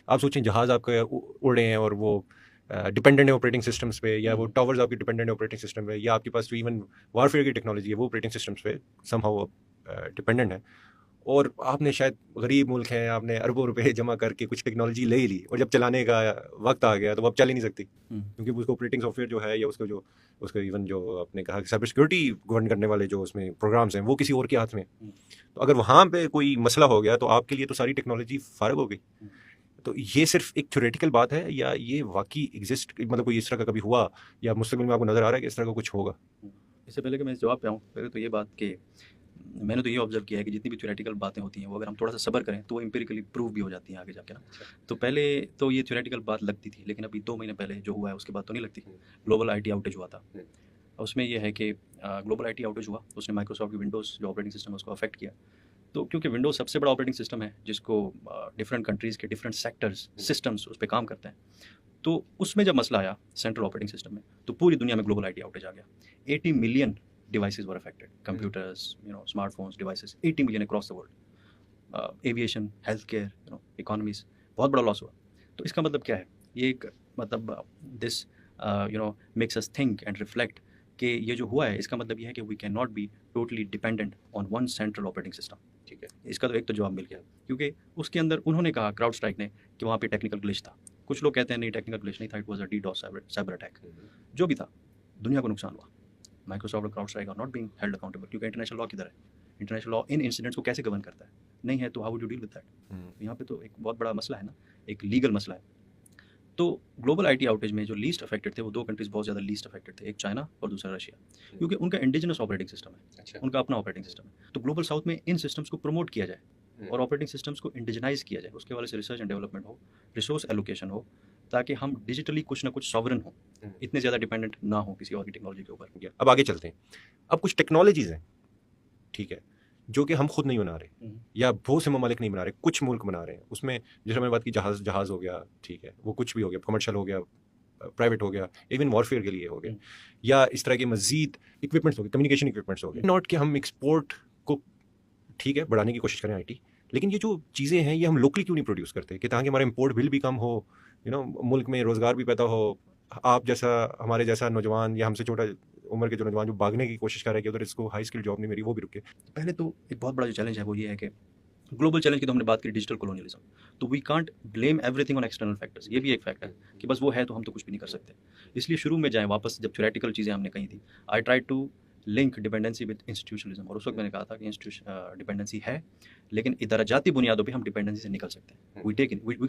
आप सोचें जहाज़ आपके उड़ रहे हैं और वो डिपेंडेंट है ऑपरेटिंग सिस्टम्स पे, या वो टावर्स आपके डिपेंडेंट है ऑपरेटिंग सिस्टम पे, या आपके पास तो इवन वारफेयर की टेक्नोलॉजी है वो ऑपरेटिंग सिस्टम्स पे समहाउ डिपेंडेंट है। और आपने शायद गरीब मुल्क हैं, आपने अरबों रुपए जमा करके कुछ टेक्नोलॉजी ले ही ली, और जब चलाने का वक्त आ गया तो वो अब चल ही नहीं सकती, क्योंकि उसको ऑपरेटिंग सॉफ्टवेयर जो है, या उसको इवन जो आपने कहा कि साइबर सिक्योरिटी गवर्न करने वाले जो उसमें प्रोग्राम्स हैं वो किसी और के हाथ में। तो अगर वहाँ पे कोई मसला हो गया तो आपके लिए तो सारी टेक्नोलॉजी फारग हो गई। तो ये सिर्फ एक थ्योरेटिकल बात है, या ये वाकई एग्जिस्ट, मतलब कोई इस तरह का कभी हुआ, या मुस्तकबिल में आपको नज़र आ रहा है कि इस तरह का कुछ होगा? इससे पहले कि मैं इस जवाब पे आऊँ, पहले तो ये बात कि मैंने तो ये ऑब्जर्व किया है कि जितनी भी थ्योरेटिकल बातें होती हैं वो अगर हम थोड़ा सा सब्र करें तो वो एम्पिरिकली प्रूव भी हो जाती हैं आगे जाके ना। तो पहले तो ये थ्योरेटिकल बात लगती थी, लेकिन अभी 2 महीने पहले जो हुआ है उसके बाद तो नहीं लगती। ग्लोबल आईटी आउटेज हुआ था। उसमें ये है कि ग्लोबल आईटी आउटेज हुआ, उसने माइक्रोसॉफ्ट की विंडोज़ जो ऑपरेटिंग सिस्टम है उसको अफेक्ट किया। तो क्योंकि विंडोज़ सबसे बड़ा ऑपरेटिंग सिस्टम है जिसको डिफरेंट कंट्रीज़ के डिफरेंट सेक्टर्स सिस्टम्स उस पे काम करते हैं। तो उसमें जब मसला आया सेंट्रल ऑपरेटिंग सिस्टम में, तो पूरी दुनिया में ग्लोबल आईटी आउटेज आ गया। 80 million devices were affected, computers, smartphones, devices 80 million across the world. Aviation, health care, economies, बहुत बड़ा लॉस हुआ। तो इसका मतलब क्या है? ये एक मतलब this makes us think and reflect कि ये जो हुआ है इसका मतलब ये है कि we can not be totally dependent on one central operating system. ठीक है, इसका तो एक तो जवाब मिल गया, क्योंकि उसके अंदर उन्होंने कहा क्राउड स्ट्राइक ने कि वहाँ पे टेक्निकल ग्लिच था। कुछ लोग कहते हैं नहीं, टेक्निकल ग्लिच नहीं था, it was a DDoS cyber attack. जो भी था, दुनिया को नुकसान हुआ। माइक्रोसॉफ्ट और CrowdStrike are not being held accountable, क्योंकि इंटरनेशनल लॉ किधर है? इंटरनेशनल लॉ इन इंसिडेंट्स को कैसे गवर्न करता है? नहीं है तो how would you deal with that? यहाँ पे तो एक बहुत बड़ा मसला है ना, एक लीगल मसला है। तो ग्लोबल आईटी आउटेज में जो लीस्ट अफेक्टेड थे वो 2 कंट्रीज बहुत ज़्यादा लीस्ट अफेक्टेड थे, एक चाइना और दूसरा रशिया, क्योंकि उनका इंडिजिनस ऑपरेटिंग सिस्टम है, उनका अपना ऑपरेटिंग सिस्टम है। तो ग्लोबल साउथ में इन सिस्टम्स को प्रमोट किया जाए और ऑपरेटिंग सिस्टम्स को इंडिजनाइज किया जाए, उसके वाले से रिसर्च एंड डेवलपमेंट हो, रिसोर्स एलोकेशन हो, ताकि हम डिजिटली कुछ ना कुछ सॉवरन हो, इतने ज़्यादा डिपेंडेंट ना हो किसी और की टेक्नोलॉजी के ऊपर। अब आगे चलते हैं। अब कुछ टेक्नोलॉजीज हैं, ठीक है, जो कि हम खुद नहीं बना रहे, या बहुत से ममालिक नहीं बना रहे, कुछ मुल्क बना रहे हैं। उसमें जैसे मैंने बात की, जहाज़ हो गया, ठीक है, वो कुछ भी हो गया, कमर्शियल हो गया, प्राइवेट हो गया, इवन वॉरफेयर के लिए हो गया, या इस तरह के मजीद इक्विपमेंट्स हो गए, कम्युनिकेशन इक्विपमेंट्स हो गए। नॉट कि हम एक्सपोर्ट को, ठीक है, बढ़ाने की कोशिश करें आईटी, लेकिन ये जो चीज़ें हैं ये हम लोकली क्यों नहीं प्रोड्यूस करते, कि ताकि हमारा इम्पोर्ट बिल भी कम हो, मुल्क में रोज़गार भी पैदा हो। आप जैसा, हमारे जैसा नौजवान, या हमसे छोटा उम्र के जो नौजवान जो भागने की कोशिश कर रहे हैं कि उधर इसको हाई स्किल जॉब नहीं मिली, वो भी रुके। पहले तो एक बहुत बड़ा जो चैलेंज है वो ये है कि ग्लोबल चैलेंज की तो हमने बात की, डिजिटल कॉलोनियलिज्म। तो we can't blame everything on external factors, ये भी एक फैक्ट है कि बस वो है तो हम तो कुछ भी नहीं कर सकते। इसलिए शुरू में जाएं वापस, जब थ्योरेटिकल चीज़ें हमने कही थी, I try to link dependency with institutionalism, और उस वक्त मैंने कहा था कि इंस्टीट्यूशन डिपेंडेंसी है, लेकिन दरजाती बुनियादों पे हम डिपेंडेंसी से निकल सकते हैं। We take in